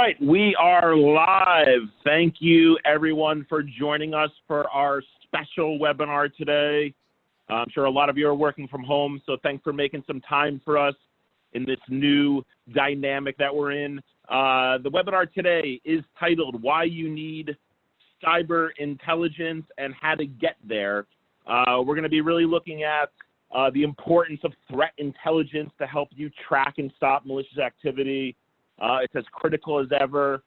right, we are live. Thank you, everyone, for joining us for our special webinar today. I'm sure a lot of you are working from home, so thanks for making some time for us in this new dynamic that we're in. The webinar today is titled Why You Need Cyber Intelligence and How to Get There. We're going to be really looking at the importance of threat intelligence to help you track and stop malicious activity. It's as critical as ever.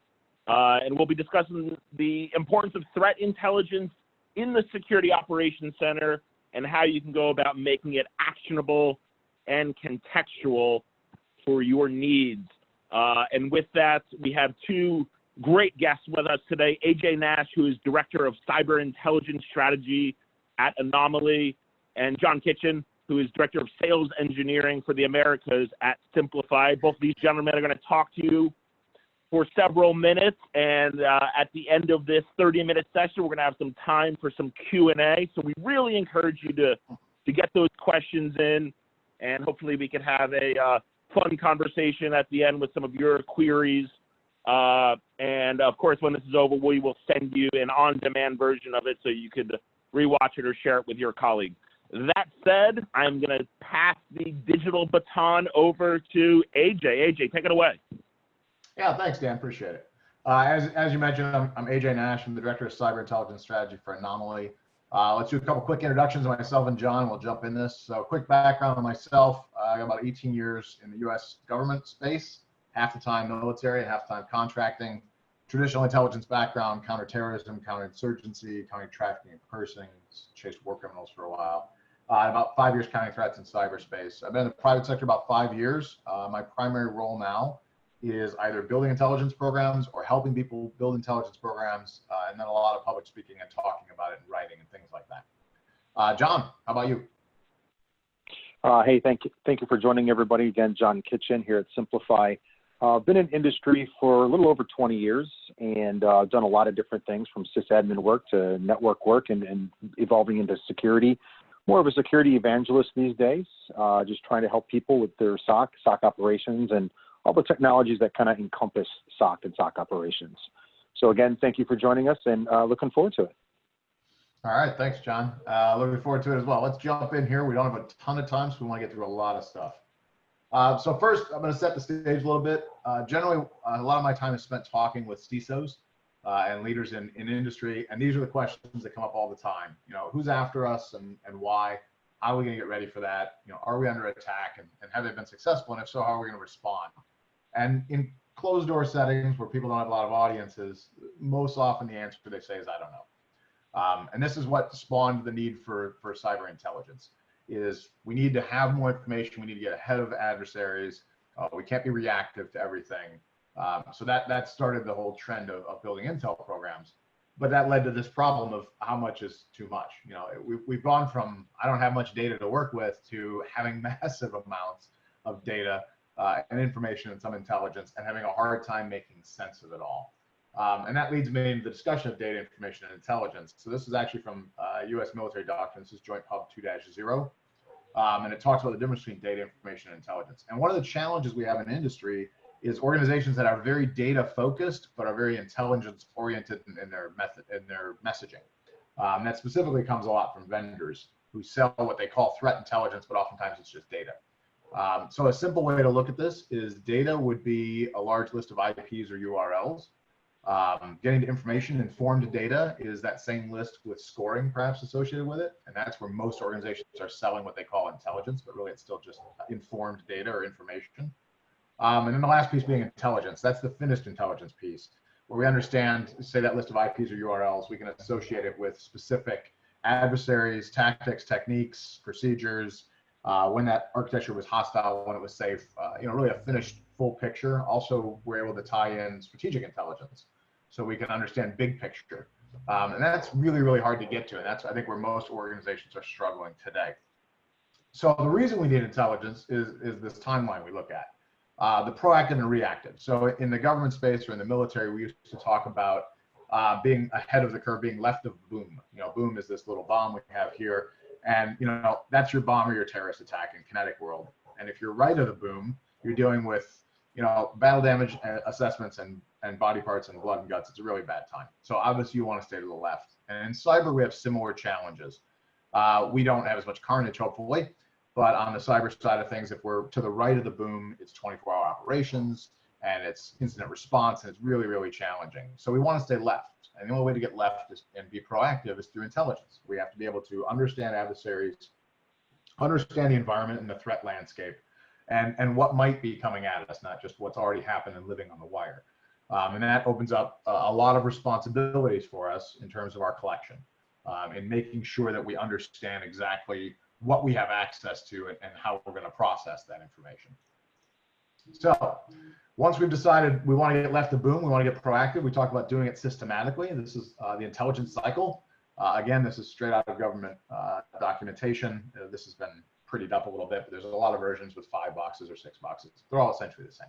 And we'll be discussing the importance of threat intelligence in the Security Operations Center and how you can go about making it actionable and contextual for your needs. And with that, we have two great guests with us today, AJ Nash, who is Director of Cyber Intelligence Strategy at Anomali, and John Kitchen, who is Director of Sales Engineering for the Americas at Siemplify. Both of these gentlemen are going to talk to you for several minutes, and at the end of this 30-minute session, we're going to have some time for some Q&A. So we really encourage you to get those questions in, and hopefully we can have a fun conversation at the end with some of your queries. And of course, when this is over, we will send you an on-demand version of it so you could rewatch it or share it with your colleagues. That said, I'm going to pass the digital baton over to AJ. AJ, take it away. Yeah, thanks, Dan. Appreciate it. As you mentioned, I'm AJ Nash. I'm the Director of Cyber Intelligence Strategy for Anomali. Let's do a couple quick introductions of myself and John. We'll jump in this. So quick background on myself. I got about 18 years in the U.S. government space, half the time military, half the time contracting. Traditional intelligence background, counterterrorism, counterinsurgency, counter trafficking and cursing, chased war criminals for a while. About 5 years counting threats in cyberspace. I've been in the private sector about 5 years. My primary role now is either building intelligence programs or helping people build intelligence programs, and then a lot of public speaking and talking about it and writing and things like that. John, how about you? Hey, thank you for joining everybody. Again, John Kitchen here at Siemplify. Been in industry for a little over 20 years and done a lot of different things from sysadmin work to network work and evolving into security. More of a security evangelist these days, just trying to help people with their SOC operations and all the technologies that kind of encompass SOC and SOC operations. So again, thank you for joining us and looking forward to it. All right, thanks, John. Looking forward to it as well. Let's jump in here. We don't have a ton of time, so we want to get through a lot of stuff. So first, I'm going to set the stage a little bit. Generally, a lot of my time is spent talking with CISOs and leaders in industry, and these are the questions that come up all the time. You know, who's after us and why? How are we going to get ready for that? You know, are we under attack and have they been successful? And if so, how are we going to respond? And in closed door settings where people don't have a lot of audiences, most often the answer they say is, I don't know. And this is what spawned the need for cyber intelligence. Is we need to have more information. We need to get ahead of adversaries. We can't be reactive to everything. So that started the whole trend of building intel programs. But that led to this problem of how much is too much. You know, we've gone from I don't have much data to work with to having massive amounts of data and information and some intelligence and having a hard time making sense of it all. And that leads me into the discussion of data, information, and intelligence. So this is actually from U.S. military doctrine. This is Joint Pub 2-0. And it talks about the difference between data, information, and intelligence. And one of the challenges we have in industry is organizations that are very data focused, but are very intelligence oriented in their messaging. That specifically comes a lot from vendors who sell what they call threat intelligence, but oftentimes it's just data. So a simple way to look at this is data would be a large list of IPs or URLs. Getting to information, informed data is that same list with scoring perhaps associated with it. And that's where most organizations are selling what they call intelligence, but really it's still just informed data or information. And then the last piece being intelligence. That's the finished intelligence piece, where we understand, say that list of IPs or URLs, we can associate it with specific adversaries, tactics, techniques, procedures, when that architecture was hostile, when it was safe, you know, really a finished full picture. Also, we're able to tie in strategic intelligence so we can understand big picture. And that's really, really hard to get to. And that's, I think, where most organizations are struggling today. So the reason we need intelligence is this timeline we look at. The proactive and reactive. So in the government space or in the military, we used to talk about being ahead of the curve, being left of boom. You know, boom is this little bomb we have here. And, you know, that's your bomb or your terrorist attack in kinetic world. And if you're right of the boom, you're dealing with, you know, battle damage assessments and and body parts and blood and guts, it's a really bad time. So obviously you want to stay to the left. And in cyber, we have similar challenges. We don't have as much carnage, hopefully, but on the cyber side of things, if we're to the right of the boom, it's 24-hour operations and it's incident response, and it's really, really challenging. So we want to stay left. And the only way to get left and be proactive is through intelligence. We have to be able to understand adversaries, understand the environment and the threat landscape, and what might be coming at us, not just what's already happened and living on the wire. And that opens up a lot of responsibilities for us in terms of our collection, in making sure that we understand exactly what we have access to and how we're going to process that information. So once we've decided we want to get left of boom, we want to get proactive, we talk about doing it systematically. This is the intelligence cycle. Again, this is straight out of government documentation. This has been prettied up a little bit, but there's a lot of versions with 5 boxes or 6 boxes. They're all essentially the same.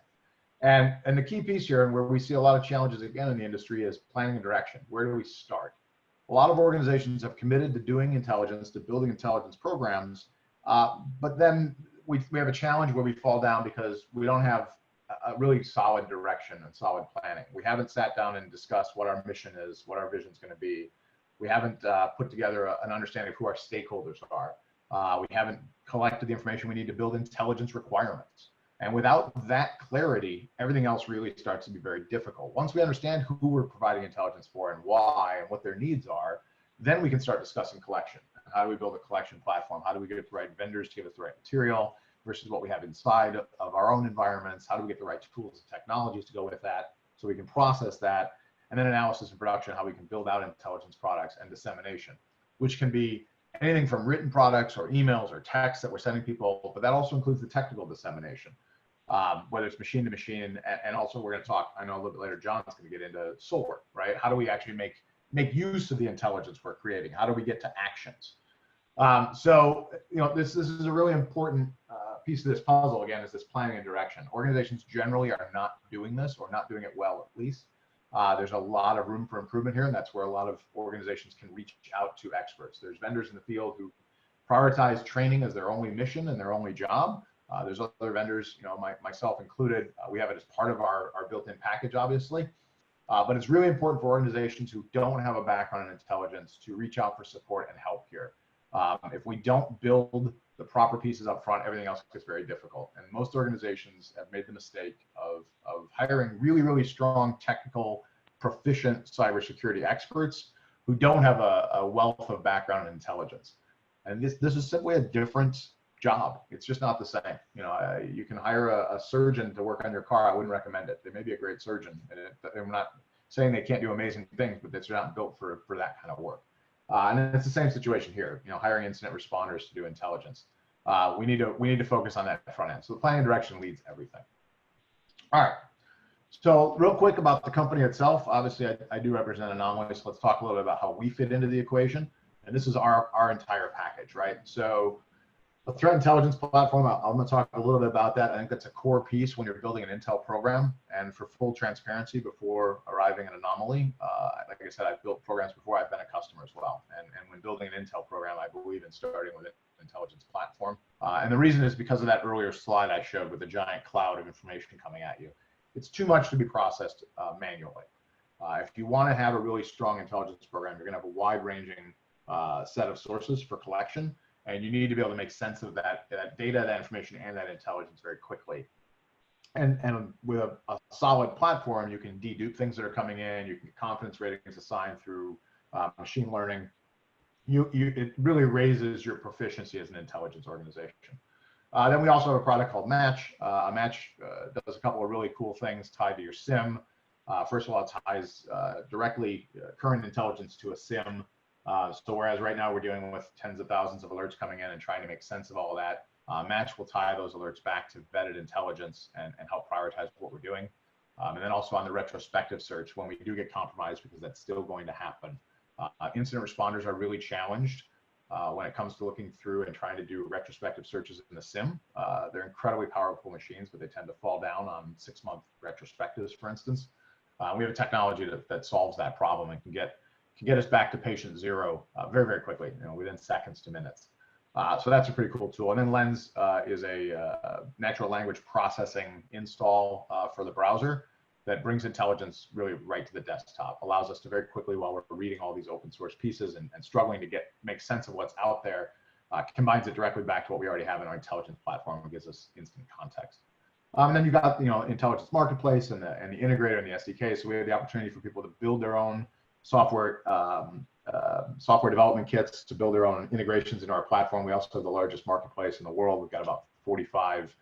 And the key piece here, and where we see a lot of challenges again in the industry, is planning and direction. Where do we start? A lot of organizations have committed to doing intelligence, to building intelligence programs, but then we have a challenge where we fall down because we don't have a really solid direction and solid planning. We haven't sat down and discussed what our mission is, what our vision is going to be. We haven't put together an understanding of who our stakeholders are. We haven't collected the information we need to build intelligence requirements. And without that clarity, everything else really starts to be very difficult. Once we understand who we're providing intelligence for and why and what their needs are, then we can start discussing collection. How do we build a collection platform? How do we get the right vendors to give us the right material versus what we have inside of our own environments? How do we get the right tools and technologies to go with that so we can process that? And then analysis and production, how we can build out intelligence products and dissemination, which can be anything from written products or emails or texts that we're sending people, but that also includes the technical dissemination, whether it's machine to machine. And also we're going to talk, I know a little bit later, John's going to get into SOAR, right? How do we actually make use of the intelligence we're creating? How do we get to actions? So, this is a really important piece of this puzzle, again, is this planning and direction. Organizations generally are not doing this, or not doing it well, at least. There's a lot of room for improvement here, and that's where a lot of organizations can reach out to experts. There's vendors in the field who prioritize training as their only mission and their only job. There's other vendors, myself included, we have it as part of our built-in package, obviously. But it's really important for organizations who don't have a background in intelligence to reach out for support and help here. If we don't build the proper pieces up front, everything else gets very difficult. And most organizations have made the mistake of hiring really, really strong, technical, proficient cybersecurity experts who don't have a wealth of background in intelligence. And this is simply a different job. It's just not the same. You can hire a surgeon to work on your car. I wouldn't recommend it. They may be a great surgeon. And I'm not saying they can't do amazing things, but they're not built for that kind of work. And it's the same situation here. Hiring incident responders to do intelligence. We need to focus on that front end. So the planning and direction leads everything. All right. So real quick about the company itself. Obviously, I do represent Anomali, so let's talk a little bit about how we fit into the equation. And this is our entire package, right? So a threat intelligence platform, I'm going to talk a little bit about that. I think that's a core piece when you're building an intel program. And for full transparency, before arriving at Anomali, like I said, I've built programs before. I've been a customer as well. And when building an intel program, I believe in starting with an intelligence platform. And the reason is because of that earlier slide I showed with the giant cloud of information coming at you. It's too much to be processed manually. If you want to have a really strong intelligence program, you're going to have a wide-ranging set of sources for collection. And you need to be able to make sense of that data, that information, and that intelligence very quickly. And with a solid platform, you can dedupe things that are coming in. You can get confidence ratings assigned through machine learning. It really raises your proficiency as an intelligence organization. Then we also have a product called Match. Match does a couple of really cool things tied to your SIM. First of all, it ties directly current intelligence to a SIM. So whereas right now we're dealing with tens of thousands of alerts coming in and trying to make sense of all of that, Match will tie those alerts back to vetted intelligence and help prioritize what we're doing. And then also on the retrospective search, when we do get compromised, because that's still going to happen, incident responders are really challenged when it comes to looking through and trying to do retrospective searches in the SIM. They're incredibly powerful machines, but they tend to fall down on 6-month retrospectives, for instance. We have a technology that solves that problem and can get us back to patient zero very, very quickly, within seconds to minutes. So that's a pretty cool tool. And then Lens is a natural language processing install for the browser. that brings intelligence really right to the desktop, allows us to very quickly, while we're reading all these open source pieces and struggling to make sense of what's out there, combines it directly back to what we already have in our intelligence platform and gives us instant context. And then you've got, intelligence marketplace and the integrator and the SDK. So we have the opportunity for people to build their own software development kits, to build their own integrations into our platform. We also have the largest marketplace in the world. We've got about 45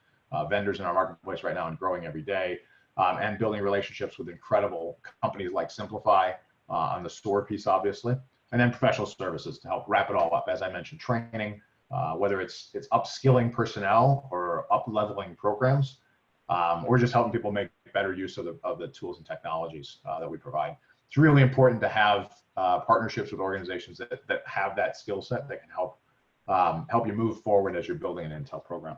vendors in our marketplace right now and growing every day, and building relationships with incredible companies like Siemplify on the SOAR piece, obviously, and then professional services to help wrap it all up. As I mentioned, training, whether it's upskilling personnel or up-leveling programs, or just helping people make better use of the tools and technologies that we provide. It's really important to have partnerships with organizations that have that skill set that can help you move forward as you're building an Intel program.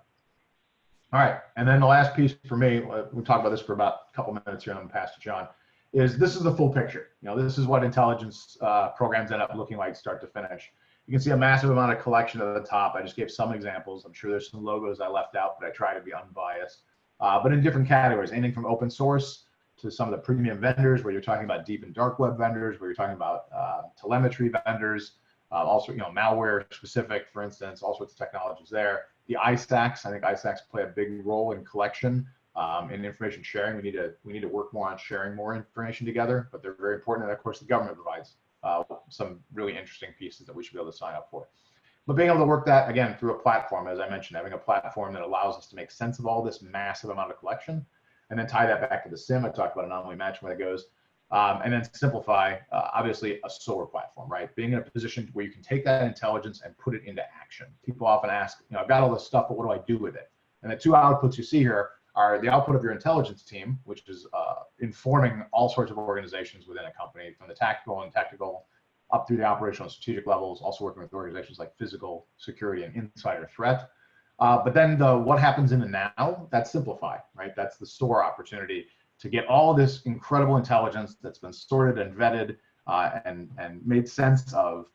All right, and then the last piece for me, we'll talk about this for about a couple minutes here, and I'm gonna pass to John, is this is the full picture. This is what intelligence programs end up looking like start to finish. You can see a massive amount of collection at the top. I just gave some examples. I'm sure there's some logos I left out, but I try to be unbiased. But in different categories, anything from open source to some of the premium vendors, where you're talking about deep and dark web vendors, where you're talking about telemetry vendors, also malware specific, for instance, all sorts of technologies there. The ISACs, I think ISACs play a big role in collection and information sharing. We need to work more on sharing more information together, but they're very important. And of course, the government provides some really interesting pieces that we should be able to sign up for. But being able to work that, again, through a platform, as I mentioned, having a platform that allows us to make sense of all this massive amount of collection, and then tie that back to the SIM. I talked about Anomali match where it goes, and then Siemplify, obviously a SOAR platform, right? Being in a position where you can take that intelligence and put it into action. People often ask, I've got all this stuff, but what do I do with it? And the two outputs you see here are the output of your intelligence team, which is informing all sorts of organizations within a company, from the tactical and technical up through the operational and strategic levels, also working with organizations like physical security and insider threat. But then what happens in the now, that's Siemplify, right? That's the SOAR opportunity to get all this incredible intelligence that's been sorted and vetted and made sense of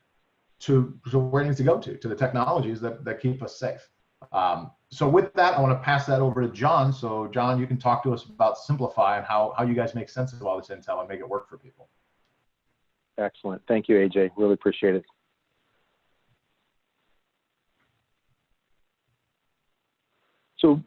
to where it needs to go to the technologies that keep us safe. So with that, I want to pass that over to John. So John, you can talk to us about Siemplify and how you guys make sense of all this intel and make it work for people. Excellent. Thank you, AJ. Really appreciate it. So,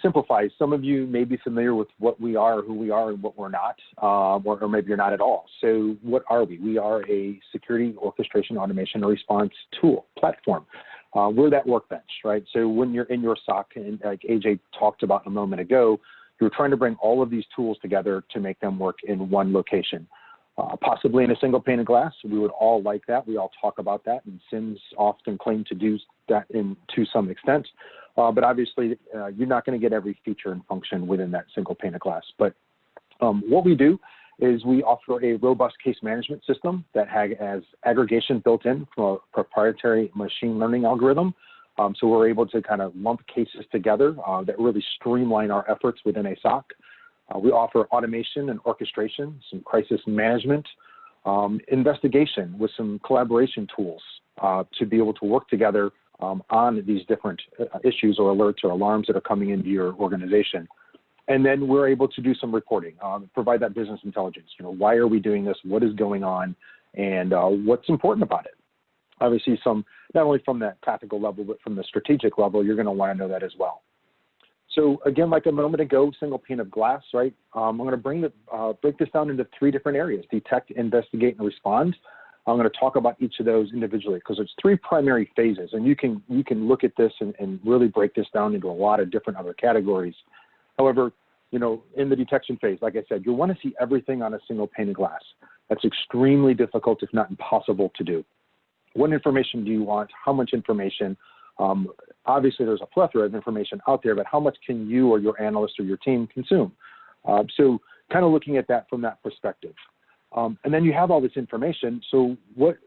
Siemplify, some of you may be familiar with what we are, who we are, and what we're not, or maybe you're not at all. So what are we? We are a security orchestration, automation, and response tool platform. We're that workbench, right? So when you're in your SOC, and like AJ talked about a moment ago, you're trying to bring all of these tools together to make them work in one location. Possibly in a single pane of glass. We would all like that. We all talk about that, and SIMs often claim to do that to some extent. But obviously, you're not going to get every feature and function within that single pane of glass. But what we do is we offer a robust case management system that has aggregation built in from a proprietary machine learning algorithm. So we're able to kind of lump cases together that really streamline our efforts within a SOC. We offer automation and orchestration, some crisis management, investigation with some collaboration tools to be able to work together on these different issues or alerts or alarms that are coming into your organization. And then we're able to do some reporting, provide that business intelligence. Why are we doing this? What is going on? And what's important about it? Obviously, not only from that tactical level, but from the strategic level, you're going to want to know that as well. So again, like a moment ago, single pane of glass, right? I'm going to break this down into 3 different areas: detect, investigate, and respond. I'm going to talk about each of those individually because there's 3 primary phases, and you can look at this and really break this down into a lot of different other categories. However, in the detection phase, like I said, you'll want to see everything on a single pane of glass. That's extremely difficult, if not impossible, to do. What information do you want? How much information? Obviously, there's a plethora of information out there, but how much can you or your analyst or your team consume? So kind of looking at that from that perspective. And then you have all this information. So what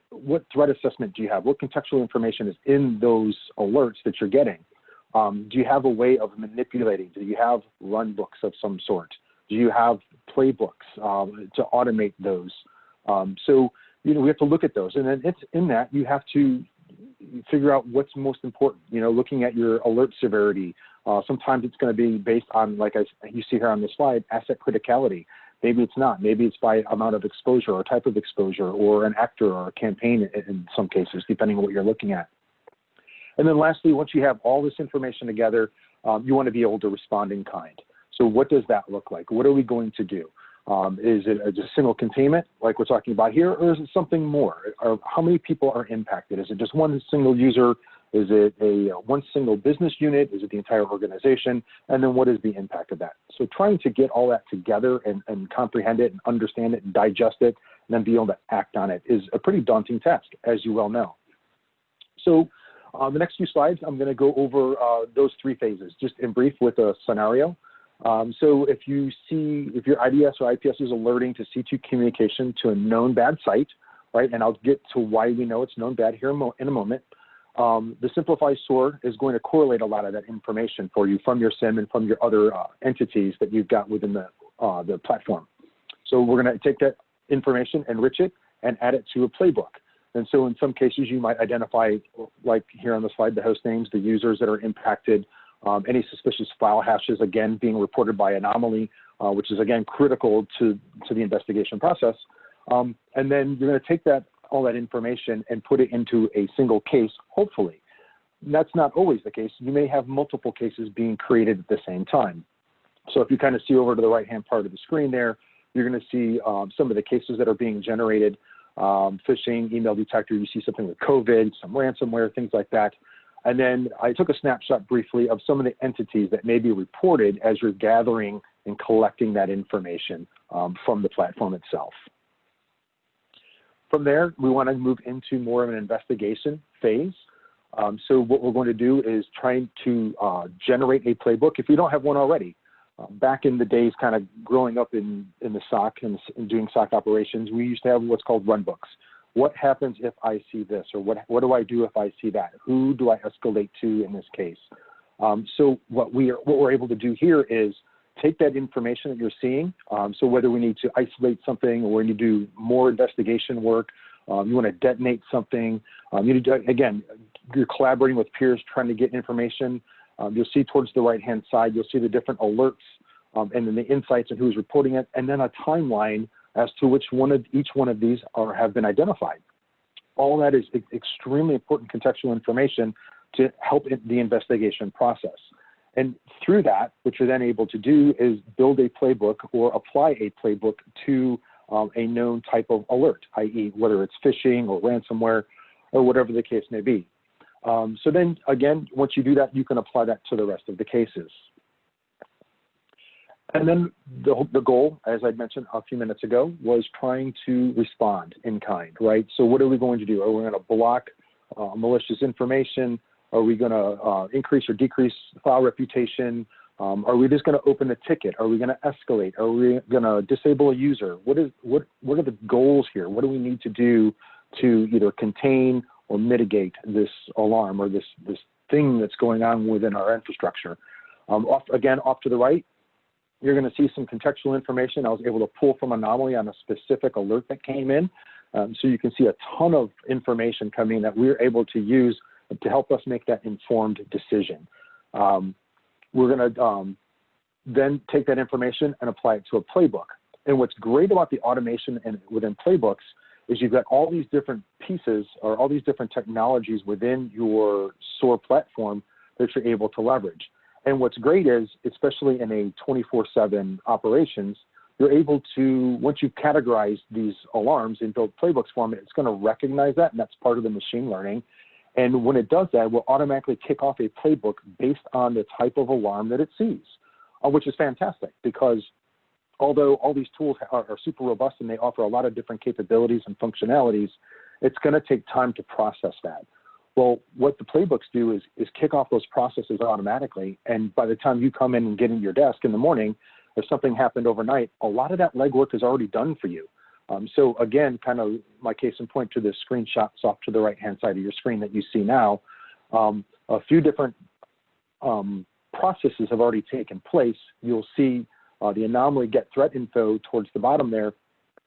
threat assessment do you have? What contextual information is in those alerts that you're getting? Do you have a way of manipulating? Do you have run books of some sort? Do you have playbooks to automate those? So we have to look at those. And then in that, you have to figure out what's most important, looking at your alert severity. Sometimes it's going to be based on, like you see here on the slide, asset criticality. Maybe it's not. Maybe it's by amount of exposure or type of exposure or an actor or a campaign in some cases, depending on what you're looking at. And then lastly, once you have all this information together, you want to be able to respond in kind. So what does that look like? What are we going to do? Is it a single containment like we're talking about here, or is it something more? Or how many people are impacted? Is it just one single user? Is it one single business unit? Is it the entire organization? And then what is the impact of that? So trying to get all that together and comprehend it and understand it and digest it and then be able to act on it is a pretty daunting task, as you well know. So the next few slides, I'm going to go over those three phases, just in brief with a scenario. So if your IDS or IPS is alerting to C2 communication to a known bad site, right, and I'll get to why we know it's known bad here in a moment, the Siemplify SOAR is going to correlate a lot of that information for you from your SIM and from your other entities that you've got within the platform. So we're going to take that information, enrich it, and add it to a playbook. And so in some cases, you might identify, like here on the slide, the host names, the users that are impacted, any suspicious file hashes, again, being reported by Anomali, which is, again, critical to the investigation process. And then you're going to take all that information and put it into a single case, hopefully. And that's not always the case. You may have multiple cases being created at the same time. So if you kind of see over to the right-hand part of the screen there, you're going to see some of the cases that are being generated, phishing, email detector, you see something with COVID, some ransomware, things like that. And then I took a snapshot briefly of some of the entities that may be reported as you're gathering and collecting that information from the platform itself. From there, we want to move into more of an investigation phase. So what we're going to do is trying to generate a playbook if we don't have one already. Back in the days, kind of growing up in the SOC and doing SOC operations, we used to have what's called run books. What happens if I see this, or what do I do if I see that? Who do I escalate to in this case? So what we're able to do here is take that information that you're seeing. So whether we need to isolate something or we need to do more investigation work, you want to detonate something. You need to, again, you're collaborating with peers trying to get information. You'll see towards the right-hand side, you'll see the different alerts and then the insights and who's reporting it, and then a timeline as to which each one of these have been identified. All that is extremely important contextual information to help the investigation process. And through that, what you're then able to do is build a playbook or apply a playbook to a known type of alert, i.e. whether it's phishing or ransomware or whatever the case may be. So then, again, once you do that, you can apply that to the rest of the cases. And then the goal, as I mentioned a few minutes ago, was trying to respond in kind, right? So what are we going to do? Are we going to block malicious information? Are we going to increase or decrease file reputation? Are we just going to open a ticket? Are we going to escalate? Are we going to disable a user? What are the goals here? What do we need to do to either contain or mitigate this alarm or this thing that's going on within our infrastructure? Off to the right, you're going to see some contextual information I was able to pull from Anomali on a specific alert that came in. So you can see a ton of information coming that we're able to use to help us make that informed decision. We're going to then take that information and apply it to a playbook. And what's great about the automation within playbooks is you've got all these different pieces or all these different technologies within your SOAR platform that you're able to leverage. And what's great is, especially in a 24/7 operations, you're able to, once you've categorized these alarms and built playbooks for them, it's going to recognize that, and that's part of the machine learning. And when it does that, it will automatically kick off a playbook based on the type of alarm that it sees, which is fantastic because although all these tools are super robust and they offer a lot of different capabilities and functionalities, it's going to take time to process that. Well, what the playbooks do is kick off those processes automatically. And by the time you come in and get in your desk in the morning, if something happened overnight, a lot of that legwork is already done for you. So again, kind of my case in point to the screenshots off to the right-hand side of your screen that you see now, a few different processes have already taken place. You'll see the Anomali get threat info towards the bottom there.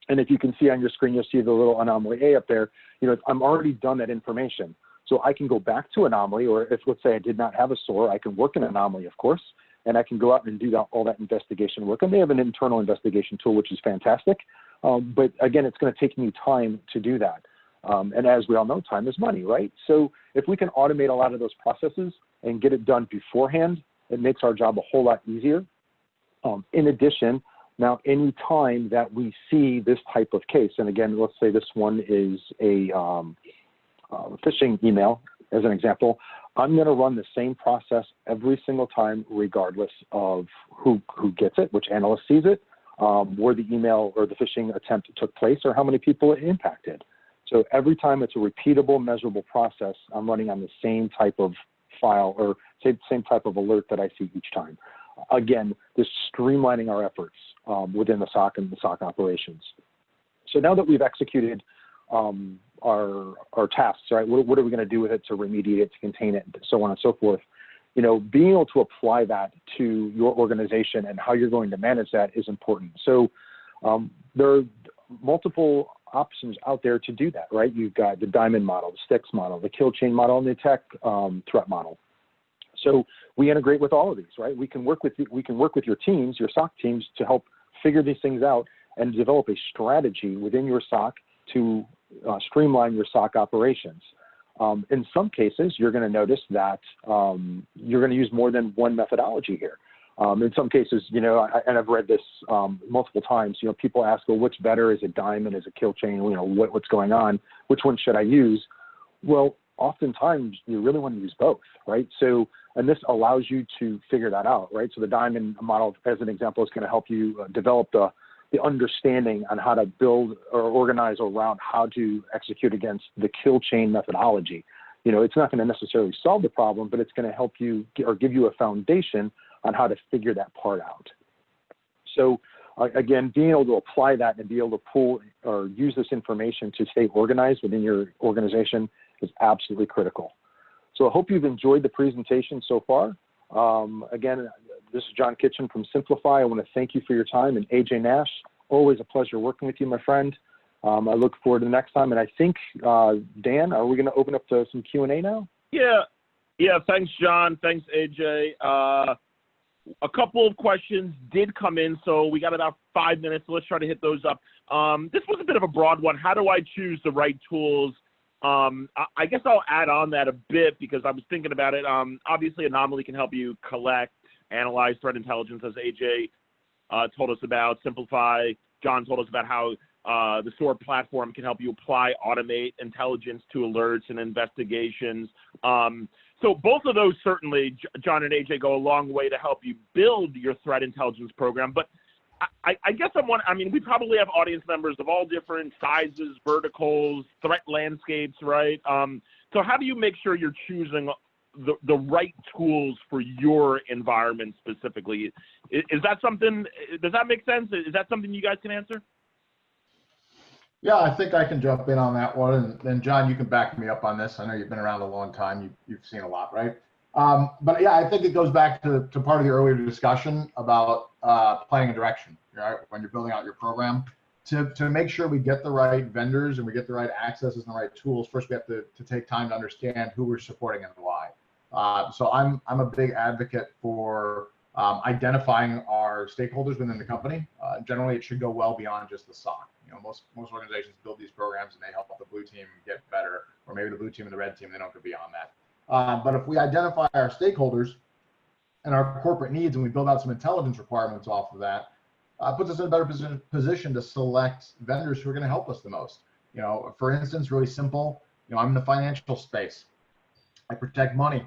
And if you can see on your screen, you'll see the little Anomali A up there. You know, I'm already done that information. So I can go back to Anomali, or if, let's say, I did not have a SOAR, I can work in Anomali, of course, and I can go out and do all that investigation work. And they have an internal investigation tool, which is fantastic. But again, it's going to take me time to do that. And as we all know, time is money, right? So if we can automate a lot of those processes and get it done beforehand, it makes our job a whole lot easier. In addition, now any time that we see this type of case, and again, let's say this one is a phishing email, as an example, I'm going to run the same process every single time, regardless of who gets it, which analyst sees it, where the email or the phishing attempt took place, or how many people it impacted. So every time it's a repeatable, measurable process, I'm running on the same type of file or same type of alert that I see each time. Again, just streamlining our efforts within the SOC and the SOC operations. So now that we've executed our tasks, right? What are we going to do with it to remediate it, to contain it, and so on and so forth? You know, being able to apply that to your organization and how you're going to manage that is important. So there are multiple options out there to do that, right? You've got the diamond model, the sticks model, the kill chain model, and the attack threat model. So we integrate with all of these, right? We can work with your teams, your SOC teams, to help figure these things out and develop a strategy within your SOC to streamline your SOC operations. In some cases, you're going to notice that you're going to use more than one methodology here. In some cases, you know, and I've read this multiple times, you know, people ask, well, which better? Is it diamond? Is it kill chain? You know, what's going on? Which one should I use? Well, oftentimes you really want to use both, right? So, and this allows you to figure that out, right? So the diamond model, as an example, is going to help you develop the understanding on how to build or organize around how to execute against the kill chain methodology. You know, it's not going to necessarily solve the problem, but it's going to help you or give you a foundation on how to figure that part out. So again, being able to apply that and be able to pull or use this information to stay organized within your organization is absolutely critical. So I hope you've enjoyed the presentation so far. Again, this is John Kitchen from Siemplify. I want to thank you for your time. And AJ Nash, always a pleasure working with you, my friend. I look forward to the next time. And I think, Dan, are we going to open up to some Q&A now? Yeah, thanks, John. Thanks, AJ. A couple of questions did come in, so we got about 5 minutes. So let's try to hit those up. This was a bit of a broad one. How do I choose the right tools? I guess I'll add on that a bit because I was thinking about it. Obviously, Anomali can help you collect, analyze threat intelligence, as AJ told us about. Siemplify, John told us about how the SOAR platform can help you apply, automate intelligence to alerts and investigations. So both of those certainly, John and AJ, go a long way to help you build your threat intelligence program. But I guess we probably have audience members of all different sizes, verticals, threat landscapes, right? So how do you make sure you're choosing the right tools for your environment specifically? Is that something, does that make sense? Is that something you guys can answer? Yeah, I think I can jump in on that one. And then John, you can back me up on this. I know you've been around a long time. You've seen a lot, right? But yeah, I think it goes back to part of the earlier discussion about planning a direction, right? When you're building out your program, to make sure we get the right vendors and we get the right accesses and the right tools. First, we have to take time to understand who we're supporting and why. So I'm a big advocate for identifying our stakeholders within the company. Generally, it should go well beyond just the SOC. You know, most organizations build these programs and they help the blue team get better, or maybe the blue team and the red team, they don't go beyond that. But if we identify our stakeholders and our corporate needs and we build out some intelligence requirements off of that, puts us in a better position to select vendors who are going to help us the most. You know, for instance, really simple, you know, I'm in the financial space. I protect money.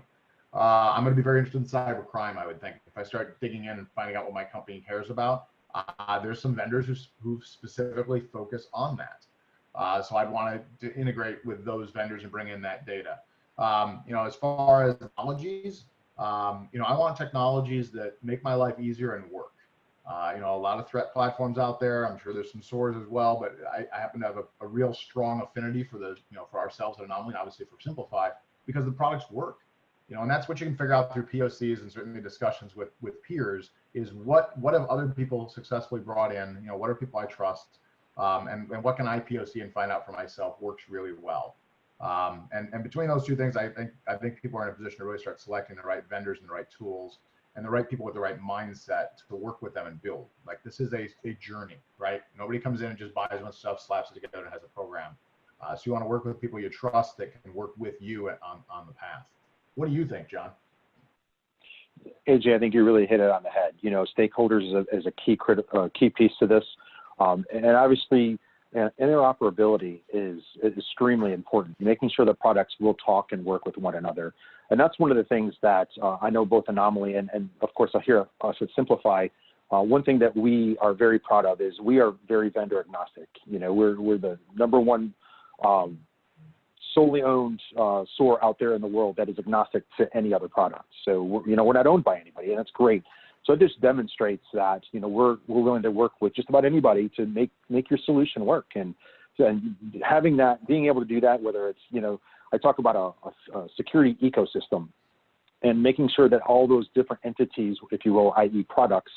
I'm going to be very interested in cybercrime, I would think. If I start digging in and finding out what my company cares about, there's some vendors who specifically focus on that. So I'd want to integrate with those vendors and bring in that data. You know, as far as technologies, you know, I want technologies that make my life easier and work. You know, a lot of threat platforms out there. I'm sure there's some SOARs as well, but I happen to have a real strong affinity for for ourselves at Anomali, obviously for Siemplify, because the products work. You know, and that's what you can figure out through POCs and certainly discussions with peers is what have other people successfully brought in, you know, what are people I trust, and what can I POC and find out for myself works really well. And between those two things, I think people are in a position to really start selecting the right vendors and the right tools and the right people with the right mindset to work with them and build. Like this is a journey, right? Nobody comes in and just buys one stuff, slaps it together, and has a program. So you want to work with people you trust that can work with you on the path. What do you think, John? AJ, I think you really hit it on the head. You know, stakeholders is a key piece to this, and obviously interoperability is extremely important. Making sure that products will talk and work with one another, and that's one of the things that I know both Anomali and of course I hear us at Siemplify. One thing that we are very proud of is we are very vendor agnostic. You know, we're the number one solely owned SOAR out there in the world that is agnostic to any other product. So we're not owned by anybody, and that's great. So it just demonstrates that we're willing to work with just about anybody to make your solution work. And having that, being able to do that, whether it's I talk about a security ecosystem, and making sure that all those different entities, if you will, i.e. products,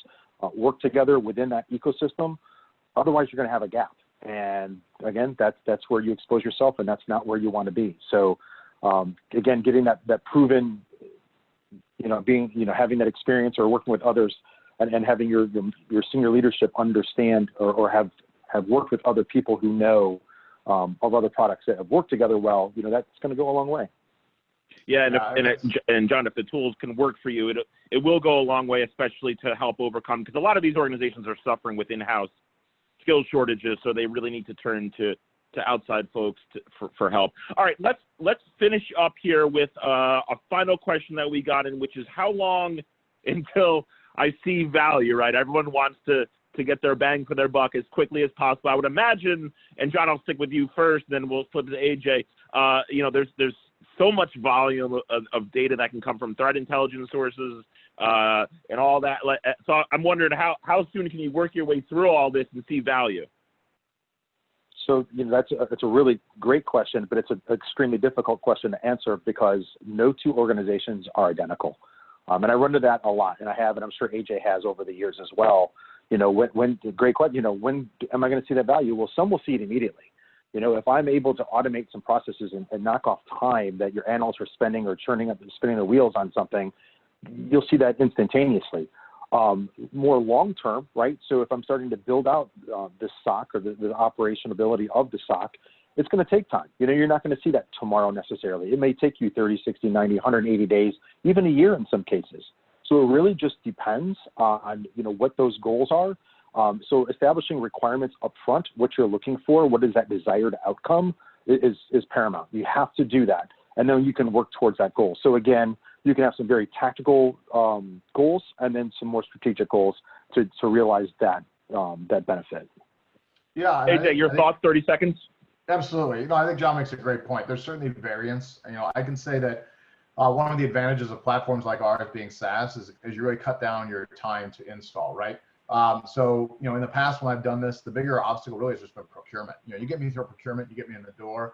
work together within that ecosystem. Otherwise, you're going to have a gap. And again, that's where you expose yourself, and that's not where you want to be. So again, getting that proven, having that experience or working with others, and having your senior leadership understand or have worked with other people who know of other products that have worked together well, that's going to go a long way. Yeah, and John, if the tools can work for you, it will go a long way, especially to help overcome, because a lot of these organizations are suffering with in-house skill shortages, so they really need to turn to outside folks for help. All right, let's finish up here with a final question that we got in, which is how long until I see value, right? Everyone wants to get their bang for their buck as quickly as possible. I would imagine, and John, I'll stick with you first, then we'll flip to AJ. There's so much volume of data that can come from threat intelligence sources and all that. So I'm wondering how soon can you work your way through all this and see value? So that's a really great question, but it's an extremely difficult question to answer because no two organizations are identical. And I run into that a lot, and I have, and I'm sure AJ has over the years as well. Great question. When am I going to see that value? Well, some will see it immediately. If I'm able to automate some processes and knock off time that your analysts are spending or spinning their wheels on something, you'll see that instantaneously. More long term, right? So if I'm starting to build out the SOC or the operationability of the SOC, it's going to take time. You're not going to see that tomorrow necessarily. It may take you 30, 60, 90, 180 days, even a year in some cases. So it really just depends on what those goals are. So establishing requirements up front, what you're looking for, what is that desired outcome is paramount. You have to do that, and then you can work towards that goal. So again, you can have some very tactical goals and then some more strategic goals to realize that benefit. Yeah. AJ, your thoughts, 30 seconds? Absolutely. I think John makes a great point. There's certainly variance. I can say that one of the advantages of platforms like ours being SaaS is you really cut down your time to install, right? So, in the past when I've done this, the bigger obstacle really has just been procurement. You get me through procurement, you get me in the door.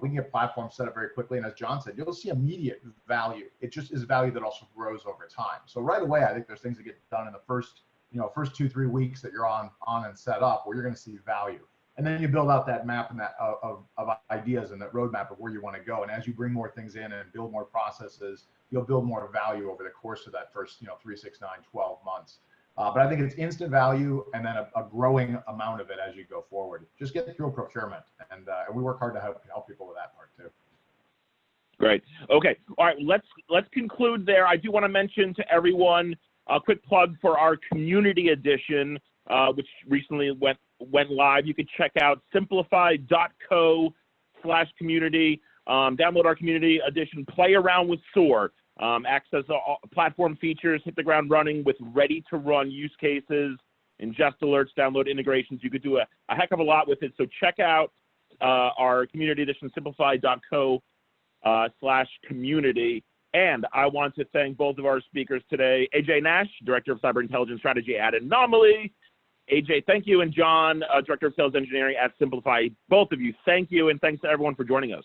We can get platforms set up very quickly. And as John said, you'll see immediate value. It just is value that also grows over time. So right away, I think there's things that get done in the first 2-3 weeks that you're on and set up where you're going to see value. And then you build out that map and that of ideas and that roadmap of where you want to go. And as you bring more things in and build more processes, you'll build more value over the course of that first 3, 6, 9, 12 months. But I think it's instant value and then a growing amount of it as you go forward. Just get through procurement, and we work hard to help people with that part too. Great. Okay. All right. Let's conclude there. I do want to mention to everyone a quick plug for our community edition, which recently went live. You could check out siemplify.co/community. Download our community edition. Play around with SOAR. Access platform features, hit the ground running with ready-to-run use cases, ingest alerts, download integrations. You could do a heck of a lot with it. So check out our community edition, siemplify.co/community. And I want to thank both of our speakers today, AJ Nash, Director of Cyber Intelligence Strategy at Anomali. AJ, thank you. And John, Director of Sales Engineering at Siemplify. Both of you, thank you. And thanks to everyone for joining us.